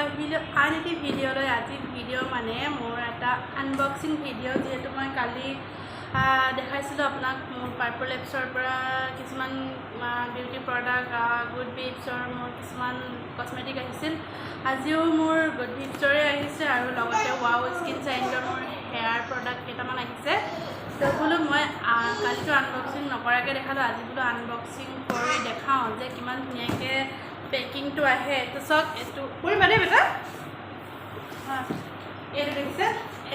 আহিলোঁ আন এটি ভিডিঅ'লৈ। আজিৰ ভিডিঅ' মানে মোৰ এটা আনবক্সিং ভিডিঅ', যিহেতু মই কালি দেখাইছিলোঁ আপোনাক মোৰ পাৰ্পল এপছৰ পৰা কিছুমান বিউটি প্ৰডাক্ট, গুড ভিবছৰ মোৰ কিছুমান কচমেটিক আহিছিল। আজিও মোৰ গুড ভিবছৰে আহিছে আৰু লগতে ৱাও স্কিন চাইন্সৰ মোৰ হেয়াৰ প্ৰডাক্ট কেইটামান আহিছে। তো বোলো মই কালিতো আনবক্সিং নকৰাকৈ দেখালোঁ, আজি বোলো আনবক্সিং কৰি দেখাওঁ যে কিমান ধুনীয়াকৈ পেকিংটো আহে। তো চাওক, এইটো কৰিবা দেই বেটা। এইটো দেখিছে,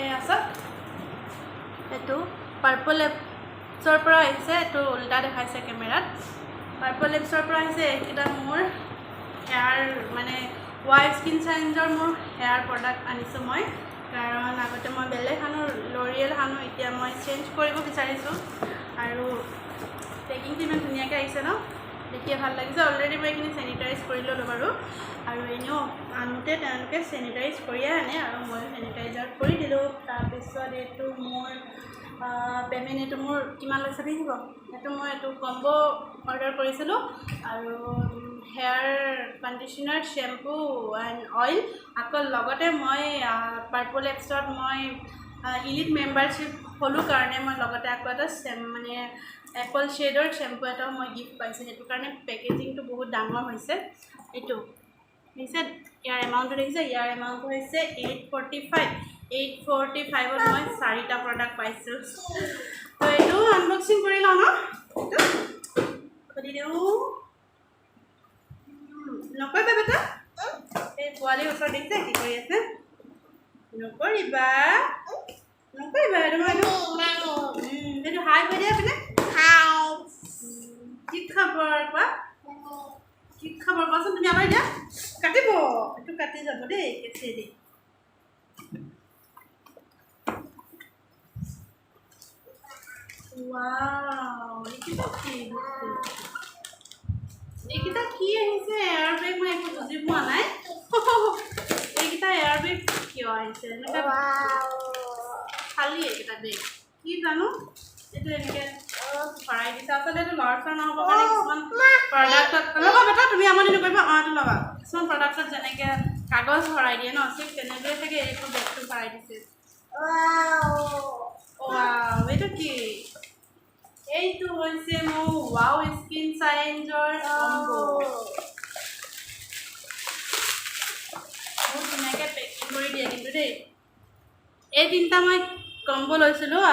এয়া চাওক, এইটো পাৰ্পল এপছৰ পৰা আহিছে। এইটো উল্টা দেখাইছে কেমেৰাত। পাৰ্পল এপছৰ পৰা আহিছে। এইকেইটা মোৰ হেয়াৰ মানে ৱাও স্কিন চাইন্সৰ মোৰ হেয়াৰ প্ৰডাক্ট আনিছোঁ মই, কাৰণ আগতে মই বেলেগ সানো, লৰিয়েল সানো, এতিয়া মই চেঞ্জ কৰিব বিচাৰিছোঁ। আৰু পেকিংটো ইমান ধুনীয়াকৈ আহিছে ন, দেখিয়ে ভাল লাগিছে। অলৰেডি মই এইখিনি চেনিটাইজ কৰি ল'লোঁ বাৰু, আৰু এনেও আনোতে তেওঁলোকে চেনিটাইজ কৰিয়ে আনে আৰু ময়ো চেনিটাইজাৰ কৰি দিলোঁ। তাৰপিছত এইটো মোৰ পে'মেণ্ট, এইটো মোৰ কিমান লৈছে দেখিব। এইটো মই এইটো কম্বো অৰ্ডাৰ কৰিছিলোঁ, আৰু hair conditioner, shampoo and oil. আকৌ লগতে মই পাৰ্পল এপছত মই ইলিট মেম্বাৰশ্বিপ হ'লোঁ কাৰণে মই লগতে আকৌ এটা মানে এপল শ্বেডৰ শ্বেম্পু এটাও মই গিফ্ট পাইছোঁ। সেইটো কাৰণে পেকেজিংটো বহুত ডাঙৰ হৈছে। এইটো দেখিছে, ইয়াৰ এমাউণ্টটো দেখিছে, ইয়াৰ এমাউণ্টটো হৈছে 845। 845ত মই 4টা প্ৰডাক্ট পাইছোঁ। তো এইটো আনবক্সিং কৰি লওঁ ন, এইটো খুলি দিওঁ। নকৰিবা বেটা, এই পোৱালিৰ ওচৰত দেখিছে কি কৰি আছে, নকৰিবা নকৰিবা। এইটো হাই কৈ দিয়া পিনে, কি খবৰ কোৱা, কি খবৰ কোৱাচোন তুমি। আমাৰ এতিয়া কাটিব, এইটো কাটি যাব দেই কেঁচিয়েদি। ৱাও, এইকেইটা কি বস্তু, এইকেইটা কি আহিছে? এয়াৰ বেগ। মই একো বুজি পোৱা নাই। এইকেইটা এয়াৰ বেগ কিয় আহিছে এনেকৈ খালী? এইকেইটা বেগ কি জানো, এইটো এনেকৈ ভৰাই দিছে। আচলতে এইটো ল'ৰা ছোৱালী নহ'বৰ কাৰণে কিছুমান প্ৰডাক্টত, ল'বা বেটা তুমি আমনি নকৰিবা। এইটো ল'বা। কিছুমান প্ৰডাক্টত যেনেকৈ কাগজ ভৰাই দিয়ে ন, ঠিক তেনেদৰে থাকে এইটো বেগটো ভৰাই দিছে। এইটো কি? এইটো হৈছে মোৰ ৱাও স্কিন চাইন্সৰ কম্বো। বহুত ধুনীয়াকৈ পেকিং কৰি দিয়ে কিন্তু দেই। এই তিনিটা মই কম্বো লৈছিলোঁ।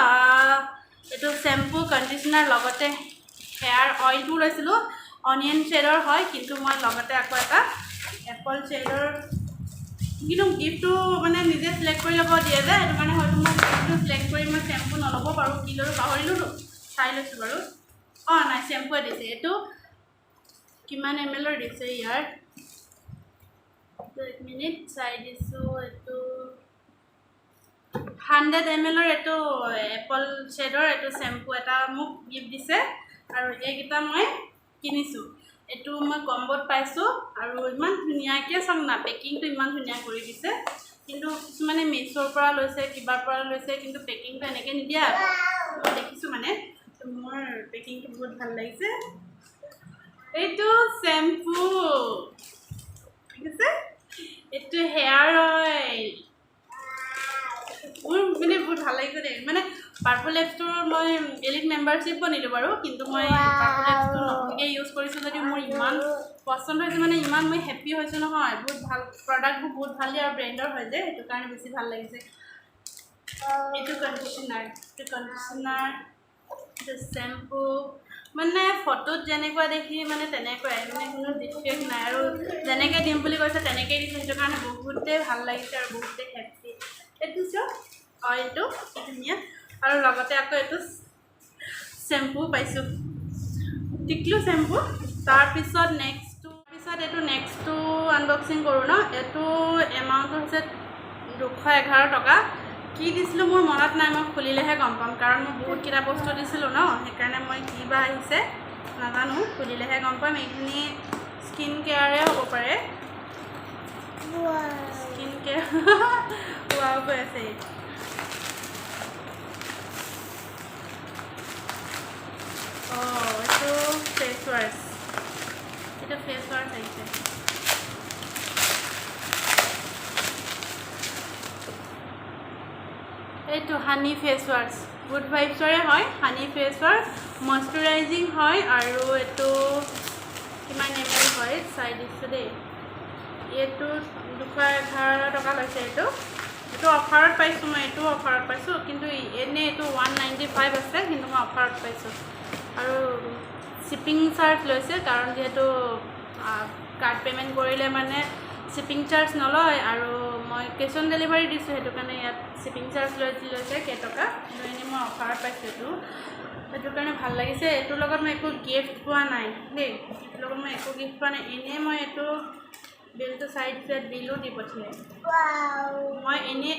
এইটো শ্বেম্পু, কণ্ডিশ্যনাৰ, লগতে হেয়াৰ অইলটো লৈছিলোঁ। অনিয়ন শ্বেডৰ হয়, কিন্তু মই লগতে আকৌ এটা এপল শ্বেডৰ, কিন্তু গিফ্টটো মানে নিজে চিলেক্ট কৰি ল'ব দিয়ে যে, সেইটো কাৰণে হয়তো মই গিফ্টটো চিলেক্ট কৰি মই শ্বেম্পু নল'ব পাৰোঁ। কি ল'লোঁ পাহৰিলোঁতো, চাই লৈছোঁ বাৰু। নাই, শ্বেম্পুৱে দিছে। এইটো কিমান ml দিছে ইয়াৰ, 1 মিনিট চাই দিছোঁ। এইটো 100 ml এইটো এপল শ্বেডৰ এইটো শ্বেম্পু এটা মোক গিফ্ট দিছে, আৰু এইকেইটা মই কিনিছোঁ। এইটো মই কম্বত পাইছোঁ, আৰু ইমান ধুনীয়াকৈ চাওক না, পেকিংটো ইমান ধুনীয়া কৰি দিছে। কিন্তু কিছুমানে মিছ'ৰ পৰা লৈছে, কিবাৰ পৰা লৈছে, কিন্তু পেকিংটো এনেকৈ নিদিয়ে। মই দেখিছোঁ মানে, মোৰ পেকিংটো বহুত ভাল লাগিছে। এইটো শ্বেম্পু ঠিক আছে, এইটো হেয়াৰ অইল। মোৰ মানে বহুত ভাল লাগিছে দেই। মানে পাৰ্পল এপছটোৰ মই এলিট মেম্বাৰশ্বিপো নিলোঁ বাৰু, কিন্তু মই পাৰ্পল এপছটো নতুনকৈ ইউজ কৰিছোঁ যদিও মোৰ ইমান পচন্দ হৈছে, মানে ইমান মই হেপ্পী হৈছোঁ নহয়। বহুত ভাল প্ৰডাক্টবোৰ, বহুত ভাল দিয়ে, আৰু ব্ৰেণ্ডৰ হয় যে, সেইটো কাৰণে বেছি ভাল লাগিছে। এইটো কণ্ডিশ্যনাৰ, এইটো শ্বেম্পু, মানে ফটোত যেনেকুৱা দেখি মানে তেনেকুৱাই, মানে কোনো ডিফেক্ট নাই, আৰু যেনেকৈ দিম বুলি কৈছে তেনেকৈয়ে দিছে। সেইটো কাৰণে বহুতেই ভাল লাগিছে আৰু বহুতেই হেপ্পী। এইটো চাওক, অইলটো ধুনীয়া, আৰু লগতে আকৌ এইটো শ্বেম্পু পাইছোঁ, টিকলু শ্বেম্পু। তাৰপিছত এইটো নেক্সটটো আনবক্সিং কৰোঁ ন। এইটো এমাউণ্টটো হৈছে 211 টকা। কি দিছিলোঁ মোৰ মনত নাই, মই খুলিলেহে গম পাম, কাৰণ মই বহুতকেইটা বস্তু দিছিলোঁ ন, সেইকাৰণে মই কি বা আহিছে নাজানো, খুলিলেহে গম পাম। এইখিনি স্কিন কেয়াৰে হ'ব পাৰে, স্কিন কেয়াৰ। ৱাও কৈ আছে। এইটো ফেচ ৱাছ, আহিছে। এইটো হানি ফেচ ৱাছ গুড ভাইবছৰে হয় হানি ফেচ ৱাছ মইশ্চাৰাইজিং হয় আৰু এইটো কিমান ml হয় চাই দিছোঁ দেই এইটো 211 টকা লৈছে এইটো অফাৰত পাইছোঁ মই এইটো অফাৰত পাইছোঁ কিন্তু এনেই এইটো 195 আছে কিন্তু মই অফাৰত পাইছোঁ আৰু শ্বিপিং চাৰ্জ লৈছে কাৰণ যিহেতু কাৰ্ড পে'মেণ্ট কৰিলে মানে শ্বিপিং চাৰ্জ নলয় আৰু মই কেছ অন ডেলিভাৰী দিছোঁ সেইটো কাৰণে ইয়াত শ্বিপিং চাৰ্জ লৈছে কেইটকা কিন্তু এনেই মই অফাৰত পাইছোঁ সেইটো কাৰণে ভাল লাগিছে এইটোৰ লগত মই একো গিফ্ট পোৱা নাই দেই এইটোৰ লগত মই একো গিফ্ট পোৱা নাই এনেই মই এইটো বিলটো চাই দিছে বিলো দি পঠিয়াই মই এনেই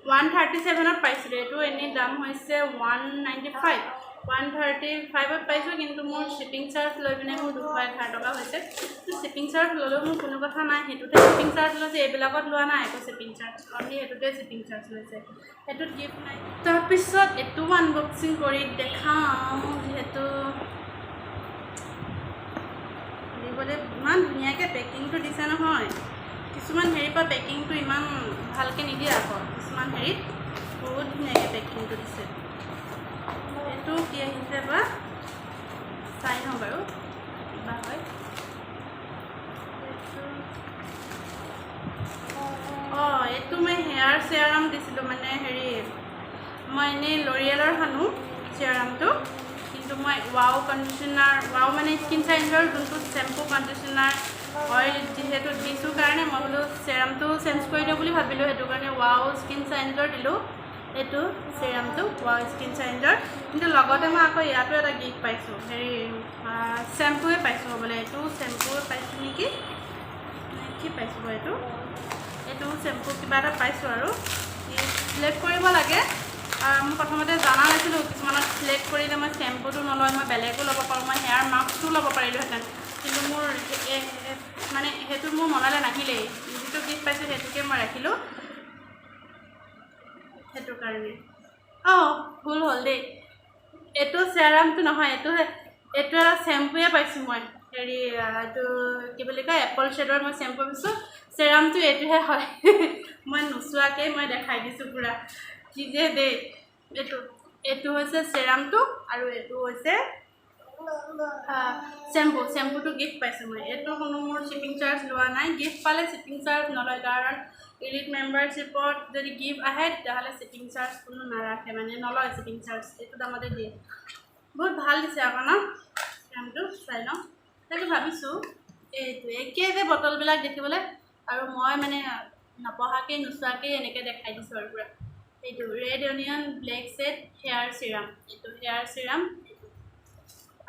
137ত পাইছিলোঁ এইটো এনেই দাম হৈছে 195 135ত পাইছোঁ কিন্তু মোৰ শ্বিপিং চাৰ্জ লৈ পিনে মোৰ 211 টকা হৈছে শ্বিপিং চাৰ্জ ল'লেও মোৰ কোনো কথা নাই সেইটোতে শ্বিপিং চাৰ্জ লৈছে এইবিলাকত লোৱা নাই একো শ্বিপিং চাৰ্জ অনলি সেইটোতে শ্বিপিং চাৰ্জ লৈছে সেইটোত গিফ্ট নাই তাৰপিছত এইটো আনবক্সিং কৰি দেখাওঁ যিহেতু দিবলৈ ইমান ধুনীয়াকৈ পেকিংটো দিছে নহয় কিছুমান হেৰিৰ পৰা পেকিংটো ইমান ভালকৈ নিদিয়ে আকৌ কিছুমান হেৰিত বহুত ধুনীয়াকৈ পেকিংটো দিছে এইটো কি আহিছে বা চাই লওঁ বাৰু কিবা হয় অঁ এইটো মই হেয়াৰ চেৰাম দিছিলোঁ মানে হেৰি মই এনেই লৰিয়েলৰ সানো চেৰামটো কিন্তু মই ৱাও কণ্ডিশ্যনাৰ ৱাও মানে স্কিন চাইন্সৰ যোনটো চেম্পু কণ্ডিশ্যনাৰ অইল যিহেতু দিছোঁ কাৰণে মই বোলো চেৰামটো চেঞ্জ কৰি দিওঁ বুলি ভাবিলোঁ সেইটো কাৰণে ৱাও স্কিন চাইন্সৰ দিলোঁ এইটো চেৰামটো ৱাও স্কিন চাইন্সৰ কিন্তু লগতে মই আকৌ ইয়াতো এটা গিফ্ট পাইছোঁ হেৰি চেম্পুৱে পাইছোঁ হ'বলৈ এইটো চেম্পুৱে পাইছোঁ নেকি কি পাইছোঁ বাৰু এইটো চেম্পু কিবা এটা পাইছোঁ আৰু চিলেক্ট কৰিব লাগে মই প্ৰথমতে জনা নাছিলোঁ কিছুমানত চিলেক্ট কৰিলে মই চেম্পুটো নলয় মই বেলেগো ল'ব পাৰোঁ মই হেয়াৰ মাস্কটো ল'ব পাৰিলোঁহেঁতেন কিন্তু মোৰ মানে সেইটো মোৰ মনলৈ নাহিলেই যিটো গিফ্ট পাইছোঁ সেইটোকে মই ৰাখিলোঁ সেইটো কাৰণে অঁ ভুল হ'ল দেই এইটো চেৰামটো নহয় এইটো এটা চেম্পুৱে পাইছোঁ মই হেৰি এইটো কি বুলি কয় এপল শ্বেডৰ মই চেম্পু পাইছোঁ চেৰামটো এইটোহে হয় মই নোচোৱাকৈ মই দেখাই দিছোঁ পূৰা কি যে দেই এইটো হৈছে চেৰামটো আৰু এইটো হৈছে চেম্পুটো গিফ্ট পাইছোঁ মই এইটো কোনো মোৰ শ্বিপিং চাৰ্জ লোৱা নাই গিফ্ট পালে শ্বিপিং চাৰ্জ নলয় কাৰণ ইলিট মেম্বাৰশ্বিপত যদি গিফ্ট আহে তেতিয়াহ'লে শ্বিপিং চাৰ্জ কোনো নাৰাখে মানে নলয় শ্বিপিং চাৰ্জ এইটো দামতে দিয়ে বহুত ভাল দিছে আকৌ ন চেৰামটো চাই লওঁ তাকে ভাবিছোঁ এইটো একেই যে বটলবিলাক দেখিবলৈ আৰু মই মানে নপঢ়াকৈ নোচোৱাকৈ এনেকৈ দেখাই দিছোঁ আৰু পূৰা এইটো red onion black seed hair serum এইটো হেয়াৰ চিৰাম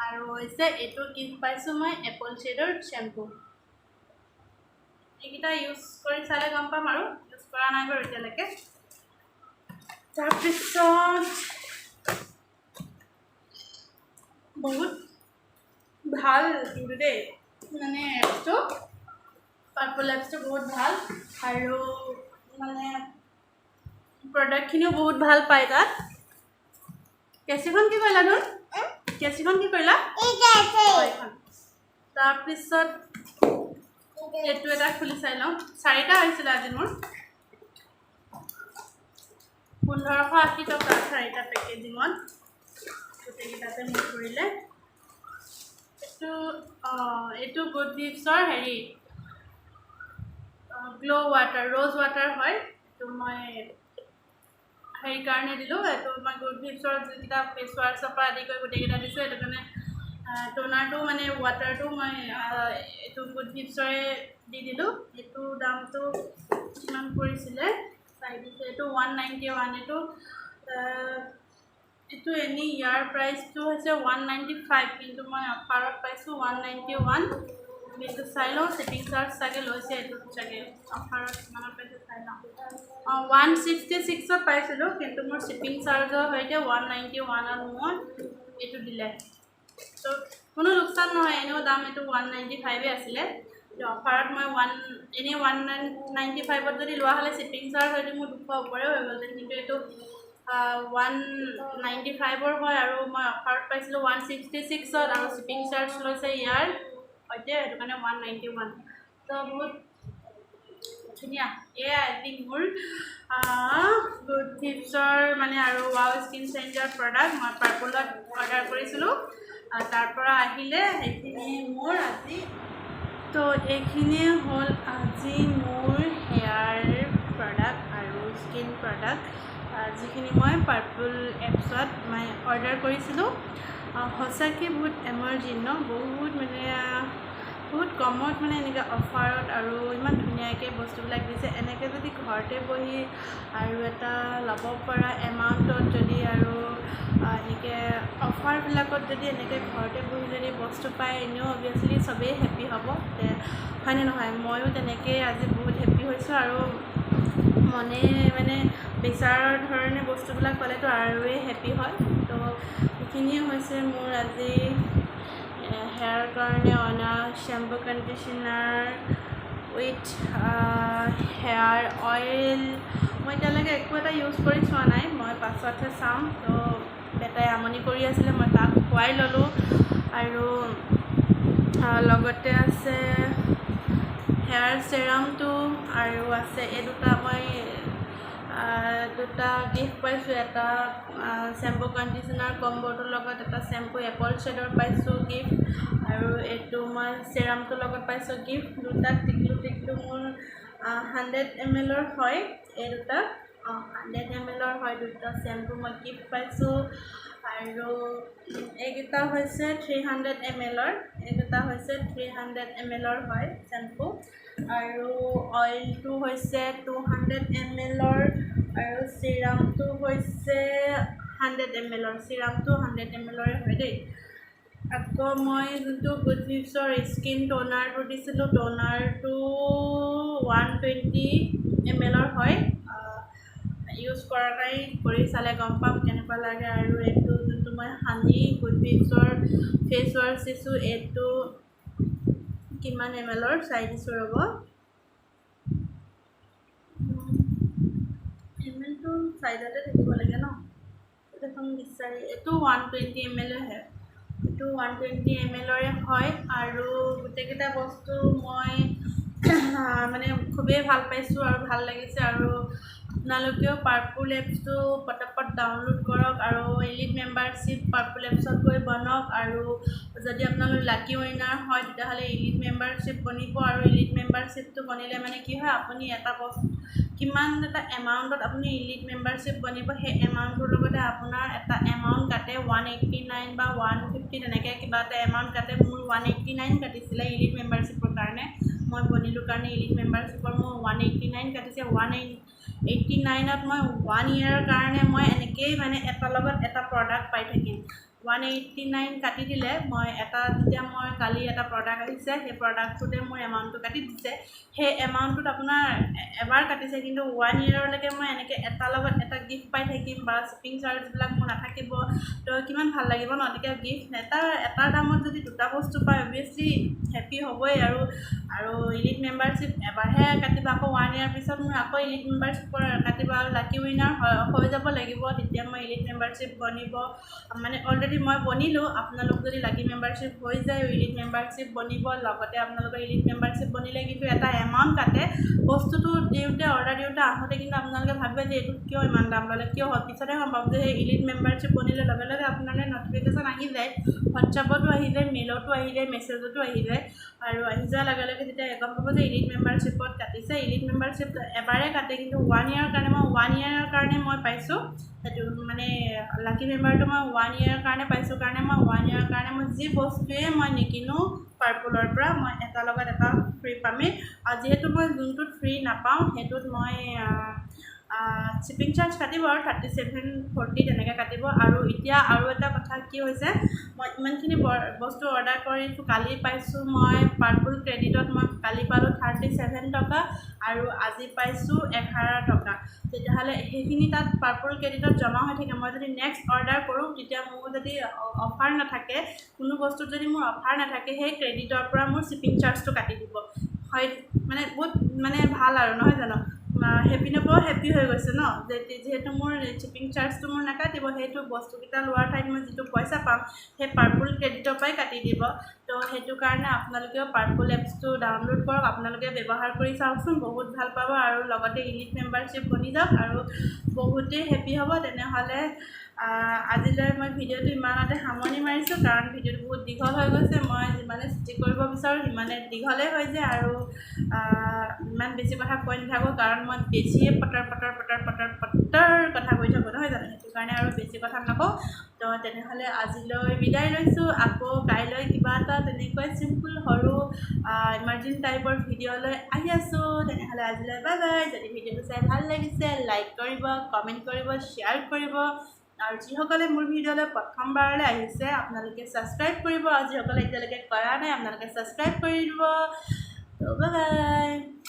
আৰু হৈছে এইটো গিফ্ট পাইছোঁ মই এপল শ্বেডৰ শ্বেম্পু এইকেইটা ইউজ কৰি চালে গম পাম আৰু ইউজ কৰা নাই বাৰু এতিয়ালৈকে তাৰপিছত বহুত ভাল কিন্তু দেই মানে এপছটো পাৰ্পল এপছটো বহুত ভাল আৰু মানে প্ৰডাক্টখিনিও বহুত ভাল পায় তাত কেঁচিখন কি কৰিলা ধুন কেঁচিখন কি কৰিলা তাৰপিছত এইটো এটা খুলি চাই লওঁ 4টা হৈছিলে আজি মোৰ 1580 টকা 4টা পেকেজিঙত গোটেইকেইটাতে মোৰ কৰিলে এইটো গুড ভিভছৰ হেৰি গ্লো ৱাটাৰ ৰ'জ ৱাটাৰ হয় এইটো মই হেৰি কাৰণে দিলোঁ এইটো মই গুড ভিভছৰ যিকেইটা ফেচ ৱাছৰ পৰা আদি কৰি গোটেইকেইটা দিছোঁ সেইটো কাৰণে টোনাৰটো মানে ৱাটাৰটো মই এইটো গুড ভিভছৰে দি দিলোঁ এইটো দামটো কিমান পৰিছিলে চাই দিছোঁ এইটো 191 এইটো এনেই ইয়াৰ প্ৰাইচটো হৈছে 195 কিন্তু মই অফাৰত পাইছোঁ 191 এইটো চাই লওঁ শ্বিপিং চাৰ্জ চাগে লৈছে এইটো চাগে অফাৰত কিমানত পাইছোঁ চাই লওঁ 166ত পাইছিলোঁ কিন্তু মোৰ শ্বিপিং চাৰ্জৰ সৈতে 191ত মোৰ এইটো দিলে তো কোনো লোকচান নহয় এনেও দাম এইটো 195 আছিলে অফাৰত মই এনেই 195ত যদি লোৱা হ'লে শ্বিপিং চাৰ্জ হয়তো মোৰ 200 ওপৰে হৈ গ'লহেঁতেন কিন্তু এইটো 195ৰ হয় আৰু মই অফাৰত পাইছিলোঁ 166ত আৰু শ্বিপিং চাৰ্জ লৈছে ইয়াৰ সৈতে সেইটো কাৰণে 191 তো বহুত ধুনীয়া এয়া আজি মোৰ গুড ভিভছৰ মানে আৰু ৱাও স্কিন চেঞ্জৰ প্ৰডাক্ট মই পাৰ্পলত অৰ্ডাৰ কৰিছিলোঁ তাৰ পৰা আহিলে সেইখিনি মোৰ আজি তো এইখিনিয়ে হ'ল আজি মোৰ হেয়াৰ প্ৰডাক্ট আৰু স্কিন প্ৰডাক্ট যিখিনি মই পাৰ্পল এপছত মই অৰ্ডাৰ কৰিছিলোঁ সঁচাকৈ বহুত এমাৰ্জিং ন বহুত মানে বহুত কমত মানে এনেকৈ অফাৰত আৰু ইমান ধুনীয়াকৈ বস্তুবিলাক দিছে এনেকৈ যদি ঘৰতে বহি আৰু এটা ল'ব পৰা এমাউণ্টত যদি আৰু এনেকৈ অফাৰবিলাকত যদি এনেকৈ ঘৰতে বহি যদি বস্তু পায় এনেও অভিয়াছলি চবেই হেপ্পী হ'ব হয়নে নহয় ময়ো তেনেকৈ আজি বহুত হেপ্পী হৈছোঁ আৰু মনে মানে বিচাৰৰ ধৰণে বস্তুবিলাক পালেতো আৰুৱে হেপ্পী হয় তো এইখিনিয়ে হৈছে মোৰ আজি হেয়াৰ কাৰণে অনা shampoo conditioner with hair oil মই এতিয়ালৈকে একো এটা ইউজ কৰি চোৱা নাই মই পাছতহে চাম তো বেটাই আমনি কৰি আছিলে মই তাক খুৱাই ল'লোঁ আৰু লগতে আছে হেয়াৰ চেৰামটো আৰু আছে এই দুটা মই দুটা গিফ্ট পাইছোঁ এটা শ্বেম্পু কণ্ডিশ্যনাৰ কম্বটোৰ লগত এটা শ্বেম্পু এপল শ্বেডৰ পাইছোঁ গিফ্ট আৰু এইটো মই চেৰামটোৰ লগত পাইছোঁ গিফ্ট দুটা টিকলু মোৰ 100 ml হয় এই দুটা 100 ml হয় দুটা শ্বেম্পু মই গিফ্ট পাইছোঁ আৰু এইকেইটা হৈছে 300 ml এইকেইটা হৈছে 300 ml হয় শ্বেম্পু আৰু অইলটো হৈছে 200 ml আৰু চিৰামটো হৈছে 100 ml চিৰামটো 100 ml হয় দেই আকৌ মই যোনটো গুড ভিভছৰ স্কিন টোনাৰটো দিছিলোঁ টোনাৰটো 120 ml হয় ইউজ কৰা নাই কৰি চালে গম পাম কেনেকুৱা লাগে আৰু এইটো যোনটো মই সানি গুড ভিভছৰ ফেচ ৱাছ দিছোঁ এইটো কিমান ml চাই দিছোঁ ৰ'ব mlটো চাইডতে থাকিব লাগে ন এখন বিচাৰি এইটো 120 ml হে এইটো 120 ml হয় আৰু গোটেইকেইটা বস্তু মই মানে খুবেই ভাল পাইছোঁ আৰু ভাল লাগিছে আৰু আপোনালোকেও পাৰ্পল এপছটো পটাপট ডাউনলোড কৰক আৰু এলিট মেম্বাৰশ্বিপ পাৰ্পল এপছত গৈ বনাওক আৰু যদি আপোনালোক লাকি উইনাৰ হয় তেতিয়াহ'লে এলিট মেম্বাৰশ্বিপ বনিব আৰু এলিট মেম্বাৰশ্বিপটো বনিলে মানে কি হয় আপুনি এটা বস্তু কিমান এটা এমাউণ্টত আপুনি এলিট মেম্বাৰশ্বিপ বনিব সেই এমাউণ্টটোৰ লগতে আপোনাৰ এটা এমাউণ্ট কাটে 189 বা 150 তেনেকৈ কিবা এটা এমাউণ্ট কাটে মোৰ 189 কাটিছিলে এলিট মেম্বাৰশ্বিপৰ কাৰণে মই বনিলোঁ কাৰণে এলিট মেম্বাৰশ্বিপৰ মোৰ 189 কাটিছে 189ত মই 1 year কাৰণে মই এনেকৈয়ে মানে এটাৰ লগত এটা প্ৰডাক্ট পাই থাকিম 189 কাটি দিলে মই এটা যেতিয়া মই কালি এটা প্ৰডাক্ট আহিছে সেই প্ৰডাক্টটোতে মোৰ এমাউণ্টটো কাটি দিছে সেই এমাউণ্টটোত আপোনাৰ এবাৰ কাটিছে কিন্তু 1 yearলৈকে মই এনেকৈ এটাৰ লগত এটা গিফ্ট পাই থাকিম বা শ্বিপিং চাৰ্জবিলাক মোৰ নাথাকিব তো কিমান ভাল লাগিব ন তেতিয়া গিফ্ট এটাৰ দামত যদি দুটা বস্তু পায় অভিয়াছলি হেপ্পী হ'বই আৰু এলিট মেম্বাৰশ্বিপ এবাৰহে কাটিব আকৌ 1 year পিছত মোৰ আকৌ এলিট মেম্বাৰশ্বিপৰ কাটিব আৰু লাকি উইনাৰ হৈ যাব লাগিব তেতিয়া মই এলিট মেম্বাৰশ্বিপ বনিব মানে অলৰেডি মই বনিলোঁ আপোনালোক যদি লাকি মেম্বাৰশ্বিপ হৈ যায় এলিট মেম্বাৰশ্বিপ বনিব লগতে আপোনালোকৰ এলিট মেম্বাৰশ্বিপ বনিলে কিন্তু এটা এমাউণ্ট কাটে বস্তুটো দিওঁতে অৰ্ডাৰ দিওঁতে আহোঁতে কিন্তু আপোনালোকে ভাবে যে এইটো কিয় ইমান দাম ল'লে কিয় হয় পিছতে গম পাব যে সেই এলিট মেম্বাৰশ্বিপ বনিলে লগে লগে আপোনালৈ নটিফিকেশ্যন আহি যায় হোৱাটছআপতো আহি যায় মেইলতো আহি যায় মেছেজতো আহি যায় আৰু আহি যোৱাৰ লগে লগে যেতিয়া গম পাব যে এলিট মেম্বাৰশ্বিপত কাটিছে এলিট মেম্বাৰশ্বিপ এবাৰে কাটে কিন্তু 1 year কাৰণে মই 1 year কাৰণে মই পাইছোঁ সেইটো মানে লাকি মেম্বাৰটো মই 1 year কাৰণে পাইছোঁ কাৰণে মই 1 year কাৰণে মই যি বস্তুৱে মই নিকিনো পাৰ্পলৰ পৰা মই এটাৰ লগত এটা ফ্ৰী পামেই আৰু যিহেতু মই যোনটোত ফ্ৰী নাপাওঁ সেইটোত মই শ্বিপিং চাৰ্জ কাটিব আৰু 3740 তেনেকৈ কাটিব আৰু এতিয়া আৰু এটা কথা কি হৈছে মই ইমানখিনি বস্তু অৰ্ডাৰ কৰিছোঁ কালি পাইছোঁ মই পাৰ্পল ক্ৰেডিটত মই কালি পালোঁ 37 টকা আৰু আজি পাইছোঁ 11 টকা তেতিয়াহ'লে সেইখিনি তাত পাৰ্পল ক্ৰেডিটত জমা হৈ থাকে মই যদি নেক্সট অৰ্ডাৰ কৰোঁ তেতিয়া মোৰ যদি অফাৰ নাথাকে কোনো বস্তুত যদি মোৰ অফাৰ নাথাকে সেই ক্ৰেডিটৰ পৰা মোৰ শ্বিপিং চাৰ্জটো কাটি দিব হয় মানে বহুত মানে ভাল আৰু নহয় জানো হেপি নপৰ হেপি হৈ গৈছে ন যিহেতু মোৰ শ্বিপিং চাৰ্জটো মোৰ নাকাটিব সেইটো বস্তুকেইটা লোৱাৰ ঠাইত মই যিটো পইচা পাম সেই পাৰ্পল ক্ৰেডিটৰ পৰাই কাটি দিব তো সেইটো কাৰণে আপোনালোকেও পাৰ্পল এপছটো ডাউনলোড কৰক আপোনালোকে ব্যৱহাৰ কৰি চাওকচোন বহুত ভাল পাব আৰু লগতে ইলিট মেম্বাৰশ্বিপ বনি যাওক আৰু বহুতেই হেপি হ'ব তেনেহ'লে আজিলৈ মই ভিডিঅ'টো ইমানতে সামৰণি মাৰিছোঁ কাৰণ ভিডিঅ'টো বহুত দীঘল হৈ গৈছে মই যিমানে ছুটি কৰিব বিচাৰোঁ সিমানে দীঘলেই হৈ যায় আৰু ইমান বেছি কথা কৈ নাথাকোঁ কাৰণ মই বেছিয়ে পটৰ কথা কৈ থাকোঁ নহয় জানো সেইটো কাৰণে আৰু বেছি কথা নকওঁ তো তেনেহ'লে আজিলৈ বিদায় লৈছোঁ আকৌ কাইলৈ কিবা এটা তেনেকৈ চিম্পুল সৰু ইমাৰ্জিন টাইপৰ ভিডিঅ' লৈ আহি আছোঁ তেনেহ'লে আজিলৈ বাই বাই যদি ভিডিঅ'টো চাই ভাল লাগিছে লাইক কৰিব কমেণ্ট কৰিব শ্বেয়াৰ কৰিব আৰু যিসকলে মোৰ ভিডিঅ'লৈ প্ৰথমবাৰলৈ আহিছে আপোনালোকে ছাবস্ক্ৰাইব কৰিব আৰু যিসকলে এতিয়ালৈকে কৰা নাই আপোনালোকে ছাবস্ক্ৰাইব কৰি দিব তো বাই বাই